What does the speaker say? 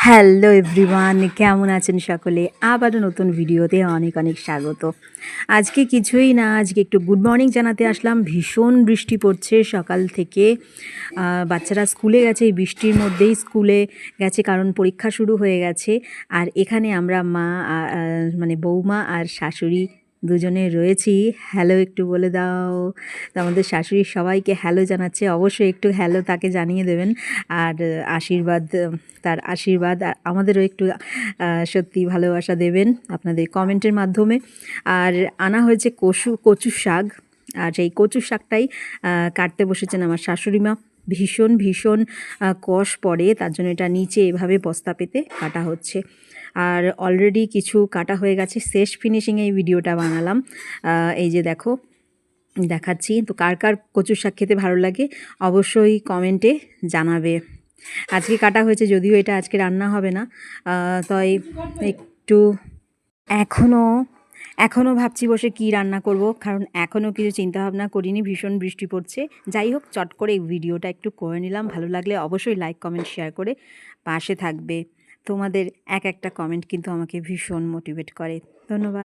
Hello everyone, কেমন আছেন সকলে? আবারও নতুন ভিডিওতে অনেক অনেক স্বাগত। আজকে কিছুই না, আজকে একটু গুড মর্নিং জানাতে আসলাম। ভীষণ বৃষ্টি পড়ছে সকাল থেকে। বাচ্চারা স্কুলে গেছে, এই বৃষ্টির মধ্যেই স্কুলে গেছে কারণ পরীক্ষা শুরু হয়ে গেছে। আর এখানে আমরা মানে বৌমা আর শাশুড়ি দুজনে রয়েছি। হ্যালো একটু বলে দাও। তো আমাদের শাশুড়ি সবাইকে হ্যালো জানাচ্ছে, অবশ্যই একটু হ্যালো তাকে জানিয়ে দেবেন। আর আশীর্বাদ, তার আশীর্বাদ আর আমাদেরও একটু সত্যি ভালোবাসা দেবেন আপনাদের কমেন্টের মাধ্যমে। আর আনা হয়েছে কচু শাক, আর সেই কচু শাকটাই কাটতে বসেছেন আমার শাশুড়ি মা। ভীষণ ভীষণ কষ পড়ে, তার জন্য এটা নিচে এভাবে বস্তা পেতে কাটা হচ্ছে। আর অলরেডি কিছু কাটা হয়ে গেছে, শেষ ফিনিশিংয়ে এই ভিডিওটা বানালাম। এই যে দেখো দেখাচ্ছি। তো কার কার কচু শাক খেতে ভালো লাগে অবশ্যই কমেন্টে জানাবে। আজকে কাটা হয়েছে, যদিও এটা আজকে রান্না হবে না, তাই একটু এখনও ভাবছি বসে কি রান্না করব, কারণ এখনও কিছু চিন্তাভাবনা করিনি, ভীষণ বৃষ্টি পড়ছে। যাই হোক, চট করে এই ভিডিওটা একটু করে নিলাম। ভালো লাগলে অবশ্যই লাইক কমেন্ট শেয়ার করে পাশে থাকবে। তোমাদের এক একটা কমেন্ট কিন্তু আমাকে ভীষণ মোটিভেট করে। ধন্যবাদ।